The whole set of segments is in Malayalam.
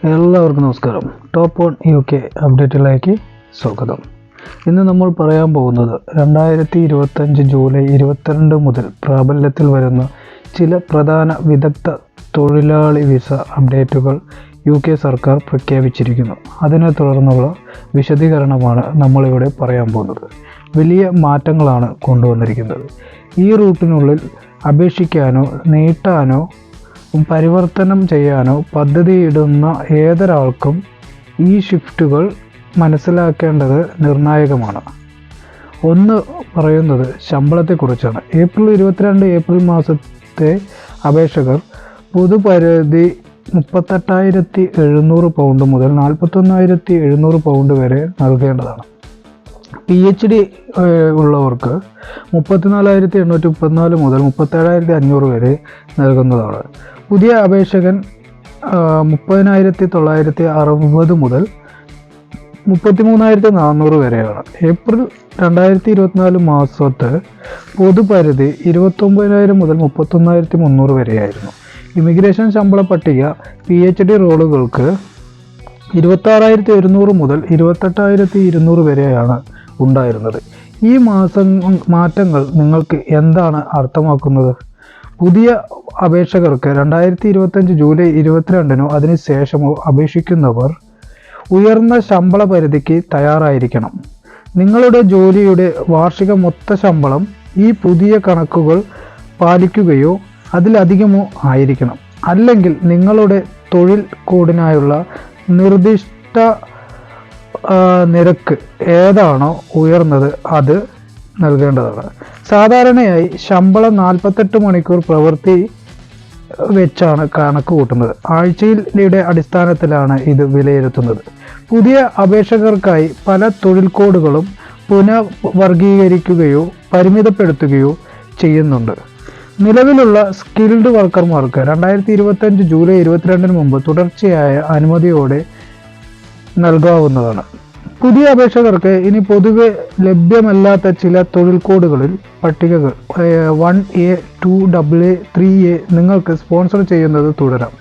എല്ലാവർക്കും നമസ്കാരം. ടോപ്പ് ഓൺ UK അപ്ഡേറ്റിലേക്ക് സ്വാഗതം. ഇന്ന് നമ്മൾ പറയാൻ പോകുന്നത് 2025 ജൂലൈ 22 മുതൽ പ്രാബല്യത്തിൽ വരുന്ന ചില പ്രധാന വിദഗ്ധ തൊഴിലാളി വിസ അപ്ഡേറ്റുകൾ UK സർക്കാർ പ്രഖ്യാപിച്ചിരിക്കുന്നു. അതിനെ തുടർന്നുള്ള വിശദീകരണമാണ് നമ്മളിവിടെ പറയാൻ പോകുന്നത്. വലിയ മാറ്റങ്ങളാണ് കൊണ്ടുവന്നിരിക്കുന്നത്. ഈ റൂട്ടിനുള്ളിൽ അപേക്ഷിക്കാനോ നീട്ടാനോ പരിവർത്തനം ചെയ്യാനോ പദ്ധതിയിടുന്ന ഏതൊരാൾക്കും ഈ ഷിഫ്റ്റുകൾ മനസ്സിലാക്കേണ്ടത് നിർണായകമാണ്. ഒന്ന് പറയുന്നത് ശമ്പളത്തെക്കുറിച്ചാണ്. ഏപ്രിൽ 22 മാസത്തെ അപേക്ഷകർ പൊതുപരിധി 38,700 പൗണ്ട് മുതൽ 41,700 പൗണ്ട് വരെ നൽകേണ്ടതാണ്. PhD ഉള്ളവർക്ക് 34,834 മുതൽ 37,500 വരെ നൽകുന്നതാണ്. പുതിയ അപേക്ഷകൻ 30,960 മുതൽ 33,400 വരെയാണ്. ഏപ്രിൽ 2024 മാസത്തെ പൊതുപരിധി 29,000 മുതൽ 31,300 വരെയായിരുന്നു. ഇമിഗ്രേഷൻ ശമ്പള പട്ടിക PhD റോളുകൾക്ക് 26,100 മുതൽ 28,200 വരെയാണ് ഉണ്ടായിരുന്നത്. ഈ മാറ്റങ്ങൾ നിങ്ങൾക്ക് എന്താണ് അർത്ഥമാക്കുന്നത്? പുതിയ അപേക്ഷകർക്ക് 2025 ജൂലൈ 22 അതിനുശേഷമോ അപേക്ഷിക്കുന്നവർ ഉയർന്ന ശമ്പള പരിധിക്ക് തയ്യാറായിരിക്കണം. നിങ്ങളുടെ ജോലിയുടെ വാർഷിക മൊത്ത ശമ്പളം ഈ പുതിയ കണക്കുകൾ പാലിക്കുകയോ അതിലധികമോ ആയിരിക്കണം. അല്ലെങ്കിൽ നിങ്ങളുടെ തൊഴിൽ കോഡിനായുള്ള നിർദ്ദിഷ്ട നിരക്ക് ഏതാണോ ഉയർന്നത് അത് നൽകേണ്ടതാണ്. സാധാരണയായി ശമ്പളം 48 മണിക്കൂർ പ്രവൃത്തി വെച്ചാണ് കണക്ക് കൂട്ടുന്നത്. ആഴ്ചയിലെ അടിസ്ഥാനത്തിലാണ് ഇത് വിലയിരുത്തുന്നത്. പുതിയ അപേക്ഷകർക്കായി പല തൊഴിൽ കോഡുകളും പുനഃവർഗീകരിക്കുകയോ പരിമിതപ്പെടുത്തുകയോ ചെയ്യുന്നുണ്ട്. നിലവിലുള്ള സ്കിൽഡ് വർക്കർമാർക്ക് 2025 ജൂലൈ 22 മുമ്പ് തുടർച്ചയായ അനുമതിയോടെ നൽകാവുന്നതാണ്. പുതിയ അപേക്ഷകർക്ക് ഇനി പൊതുവെ ലഭ്യമല്ലാത്ത ചില തൊഴിൽ കോഡുകളിൽ പട്ടികകൾ 1A, 2AA, 3A നിങ്ങൾക്ക് സ്പോൺസർ ചെയ്യുന്നത് തുടരാം.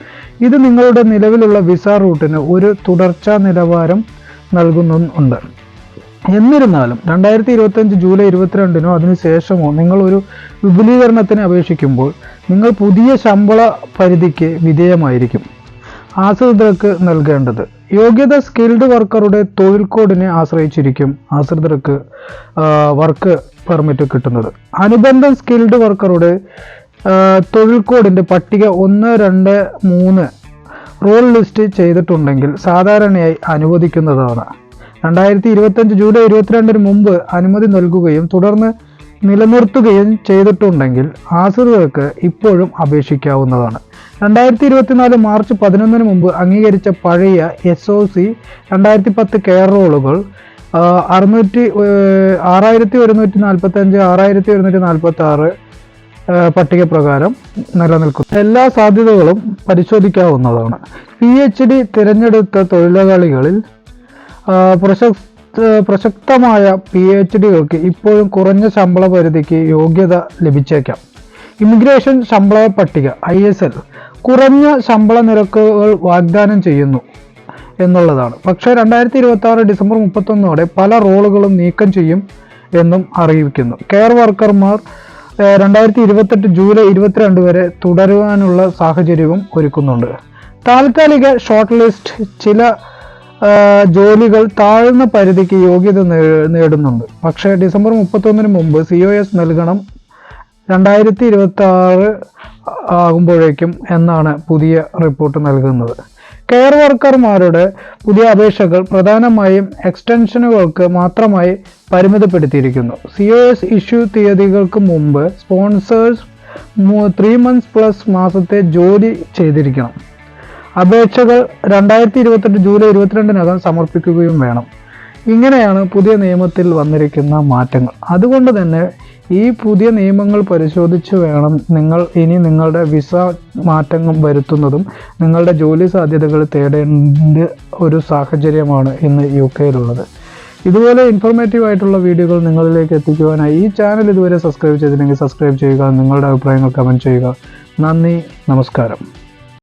ഇത് നിങ്ങളുടെ നിലവിലുള്ള വിസ റൂട്ടിന് ഒരു തുടർച്ചാ നിലവാരം നൽകുന്നുണ്ട്. എന്നിരുന്നാലും 2025 ജൂലൈ 22 അതിനുശേഷമോ നിങ്ങൾ ഒരു വിപുലീകരണത്തിന് അപേക്ഷിക്കുമ്പോൾ നിങ്ങൾ പുതിയ ശമ്പള പരിധിക്ക് വിധേയമായിരിക്കും. ആശ്രിതർക്ക് നൽകേണ്ടത് യോഗ്യത സ്കിൽഡ് വർക്കറുടെ തൊഴിൽ കോഡിനെ ആശ്രയിച്ചിരിക്കും ആശ്രിതർക്ക് വർക്ക് പെർമിറ്റ് കിട്ടുന്നത്. അനുബന്ധം സ്കിൽഡ് വർക്കറുടെ തൊഴിൽ കോഡിൻ്റെ പട്ടിക 1, 2, 3 റോൾ ലിസ്റ്റ് ചെയ്തിട്ടുണ്ടെങ്കിൽ സാധാരണയായി അനുവദിക്കുന്നതാണ്. 2025 ജൂലൈ 22 മുമ്പ് അനുമതി നൽകുകയും തുടർന്ന് നിലനിർത്തുകയും ചെയ്തിട്ടുണ്ടെങ്കിൽ ആശ്രിതർക്ക് ഇപ്പോഴും അപേക്ഷിക്കാവുന്നതാണ്. 2024 മാർച്ച് 11 മുമ്പ് അംഗീകരിച്ച പഴയ SOC 2010 കെയർ റോളുകൾ 6,145, 6,146 പട്ടിക പ്രകാരം നിലനിൽക്കുന്നു. എല്ലാ സാധ്യതകളും പരിശോധിക്കാവുന്നതാണ്. PhD തിരഞ്ഞെടുത്ത തൊഴിലാളികളിൽ പ്രസക്തമായ PhDകൾക്ക് ഇപ്പോഴും കുറഞ്ഞ ശമ്പള പരിധിക്ക് യോഗ്യത ലഭിച്ചേക്കാം. ഇമിഗ്രേഷൻ ശമ്പള പട്ടിക ISL കുറഞ്ഞ ശമ്പള നിരക്കുകൾ വാഗ്ദാനം ചെയ്യുന്നു എന്നുള്ളതാണ്. പക്ഷേ 2026 ഡിസംബർ 31 പല റോളുകളും നീക്കം ചെയ്യും എന്നും അറിയിക്കുന്നു. കെയർ വർക്കർമാർ 2028 ജൂലൈ 22 വരെ തുടരുവാനുള്ള സാഹചര്യവും ഒരുക്കുന്നുണ്ട്. താൽക്കാലിക ഷോർട്ട് ലിസ്റ്റ് ചില ജോലികൾ താഴ്ന്ന പരിധിക്ക് യോഗ്യത നേടുന്നുണ്ട്. പക്ഷേ ഡിസംബർ 31 മുമ്പ് COS നൽകണം 2026 ആകുമ്പോഴേക്കും എന്നാണ് പുതിയ റിപ്പോർട്ട് നൽകുന്നത്. കെയർ വർക്കർമാരുടെ പുതിയ അപേക്ഷകൾ പ്രധാനമായും എക്സ്റ്റൻഷനുകൾക്ക് മാത്രമായി പരിമിതപ്പെടുത്തിയിരിക്കുന്നു. COS ഇഷ്യൂ തീയതികൾക്ക് മുമ്പ് സ്പോൺസേഴ്സ് 3 months+ മാസത്തെ ജോലി ചെയ്തിരിക്കണം. അപേക്ഷകൾ 2028 ജൂലൈ 22 സമർപ്പിക്കുകയും വേണം. ഇങ്ങനെയാണ് പുതിയ നിയമത്തിൽ വന്നിരിക്കുന്ന മാറ്റങ്ങൾ. അതുകൊണ്ട് തന്നെ ഈ പുതിയ നിയമങ്ങൾ പരിശോധിച്ച് വേണം നിങ്ങൾ ഇനി നിങ്ങളുടെ വിസ മാറ്റങ്ങൾ വരുത്തുന്നതും നിങ്ങളുടെ ജോലി സാധ്യതകൾ തേടേണ്ട ഒരു സാഹചര്യമാണ് ഇന്ന് UKയിലുള്ളത്. ഇതുപോലെ ഇൻഫോർമേറ്റീവ് ആയിട്ടുള്ള വീഡിയോകൾ നിങ്ങളിലേക്ക് എത്തിക്കുവാനായി ഈ ചാനൽ ഇതുവരെ സബ്സ്ക്രൈബ് ചെയ്തില്ലെങ്കിൽ സബ്സ്ക്രൈബ് ചെയ്യുക. നിങ്ങളുടെ അഭിപ്രായങ്ങൾ കമൻറ്റ് ചെയ്യുക. നന്ദി, നമസ്കാരം.